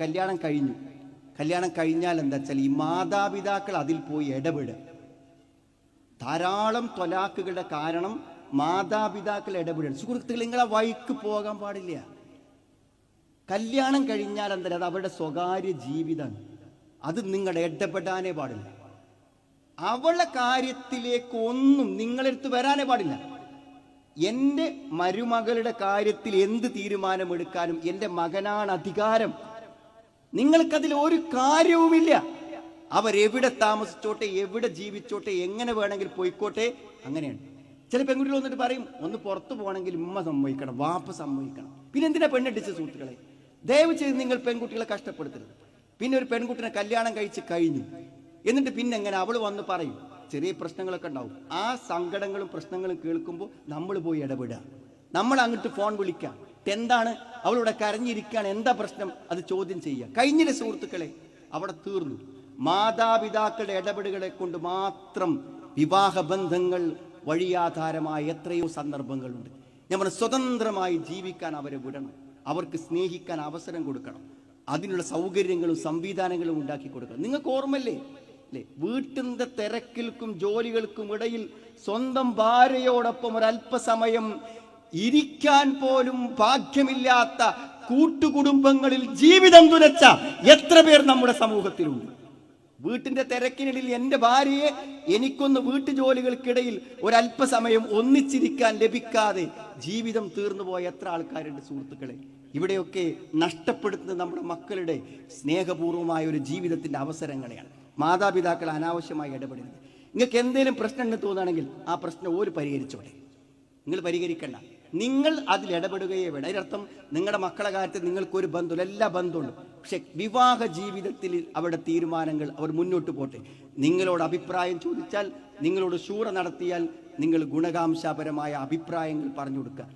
കല്യാണം കഴിഞ്ഞു. കല്യാണം കഴിഞ്ഞാൽ എന്താ വെച്ചാൽ ഈ മാതാപിതാക്കൾ അതിൽ പോയി ഇടപെടുക. ധാരാളം ത്വലാഖുകളുടെ കാരണം മാതാപിതാക്കൾ ഇടപെടുക. സുഹൃത്തുക്കൾ, നിങ്ങളെ വഴിക്ക് പോകാൻ പാടില്ല. കല്യാണം കഴിഞ്ഞാൽ എന്താ, അത് അവരുടെ സ്വകാര്യ ജീവിതമാണ്. അത് നിങ്ങളുടെ ഇടപെടാനേ പാടില്ല. അവളുടെ കാര്യത്തിലേക്ക് ഒന്നും നിങ്ങളെടുത്ത് വരാനേ പാടില്ല. എൻ്റെ മരുമകളുടെ കാര്യത്തിൽ എന്ത് തീരുമാനമെടുക്കാനും എൻ്റെ മകനാണ് അധികാരം. നിങ്ങൾക്കതിൽ ഒരു കാര്യവുമില്ല. അവരെവിടെ താമസിച്ചോട്ടെ, എവിടെ ജീവിച്ചോട്ടെ, എങ്ങനെ വേണമെങ്കിൽ പോയിക്കോട്ടെ, അങ്ങനെയാണ്. ചില പെൺകുട്ടികൾ വന്നിട്ട് പറയും, ഒന്ന് പുറത്തു പോകണമെങ്കിൽ ഉമ്മ സമ്മതിക്കണം, വാപ്പ സമ്മതിക്കണം. പിന്നെ എന്തിനാ പെണ്ണെട്ടിച്ച സുഹൃത്തുക്കളെ? ദയവ് ചെയ്ത് നിങ്ങൾ പെൺകുട്ടികളെ കഷ്ടപ്പെടുത്തരുത്. പിന്നെ ഒരു പെൺകുട്ടിനെ കല്യാണം കഴിച്ച് കഴിഞ്ഞു, എന്നിട്ട് പിന്നെ എങ്ങനെ അവൾ വന്ന് പറയും, ചെറിയ പ്രശ്നങ്ങളൊക്കെ ഉണ്ടാവും. ആ സങ്കടങ്ങളും പ്രശ്നങ്ങളും കേൾക്കുമ്പോൾ നമ്മൾ പോയി ഇടപെടുക. നമ്മൾ അങ്ങോട്ട് ഫോൺ വിളിക്കാം, എന്താണ് അവളിവിടെ കരഞ്ഞിരിക്കുകയാണ്, എന്താ പ്രശ്നം, അത് ചോദ്യം ചെയ്യുക. കഴിഞ്ഞില്ലേ സുഹൃത്തുക്കളെ? അവിടെ തീർന്നു. മാതാപിതാക്കളുടെ ഇടപെടലുകളെ കൊണ്ട് മാത്രം വിവാഹബന്ധങ്ങൾ വഴിയാധാരമായ എത്രയോ സന്ദർഭങ്ങളുണ്ട്. നമ്മൾ സ്വതന്ത്രമായി ജീവിക്കാൻ അവരെ വിടണം. അവർക്ക് സ്നേഹിക്കാൻ അവസരം കൊടുക്കണം. അതിനുള്ള സൗകര്യങ്ങളും സംവിധാനങ്ങളും ഉണ്ടാക്കി കൊടുക്കണം. നിങ്ങൾക്ക് ഓർമ്മല്ലേ അല്ലേ, വീട്ടിൻ്റെ തിരക്കിൽക്കും ജോലികൾക്കും ഇടയിൽ സ്വന്തം ഭാര്യയോടൊപ്പം ഒരല്പസമയം ഇരിക്കാൻ പോലും ഭാഗ്യമില്ലാത്ത കൂട്ടുകുടുംബങ്ങളിൽ ജീവിതം തുലച്ച എത്ര പേർ നമ്മുടെ സമൂഹത്തിലുണ്ട്? വീട്ടിന്റെ തിരക്കിനിടയിൽ എൻ്റെ ഭാര്യയെ എനിക്കൊന്ന് വീട്ടുജോലികൾക്കിടയിൽ ഒരല്പസമയം ഒന്നിച്ചിരിക്കാൻ ലഭിക്കാതെ ജീവിതം തീർന്നു പോയ എത്ര ആൾക്കാരുണ്ട് സുഹൃത്തുക്കളെ? ഇവിടെയൊക്കെ നഷ്ടപ്പെടുത്തുന്നത് നമ്മുടെ മക്കളുടെ സ്നേഹപൂർവമായ ഒരു ജീവിതത്തിന്റെ അവസരങ്ങളെയാണ്. മാതാപിതാക്കൾ അനാവശ്യമായി ഇടപെടുന്നത്. നിങ്ങൾക്ക് എന്തെങ്കിലും പ്രശ്നം എന്ന് തോന്നുകയാണെങ്കിൽ ആ പ്രശ്നം ഓര് പരിഹരിച്ചോട്ടെ, നിങ്ങൾ പരിഹരിക്കണ്ട. നിങ്ങൾ അതിൽ ഇടപെടുകയേ വേണം. അതിനർത്ഥം നിങ്ങളുടെ മക്കളുടെ കാര്യത്തിൽ നിങ്ങൾക്കൊരു ബന്ധമില്ല, എല്ലാ ബന്ധമുണ്ട്. പക്ഷെ വിവാഹ ജീവിതത്തിൽ അവരുടെ തീരുമാനങ്ങൾ അവർ മുന്നോട്ട് പോട്ടെ. നിങ്ങളോട് അഭിപ്രായം ചോദിച്ചാൽ, നിങ്ങളോട് ശൂറ നടത്തിയാൽ നിങ്ങൾ ഗുണകാംശപരമായ അഭിപ്രായങ്ങൾ പറഞ്ഞു കൊടുക്കുക.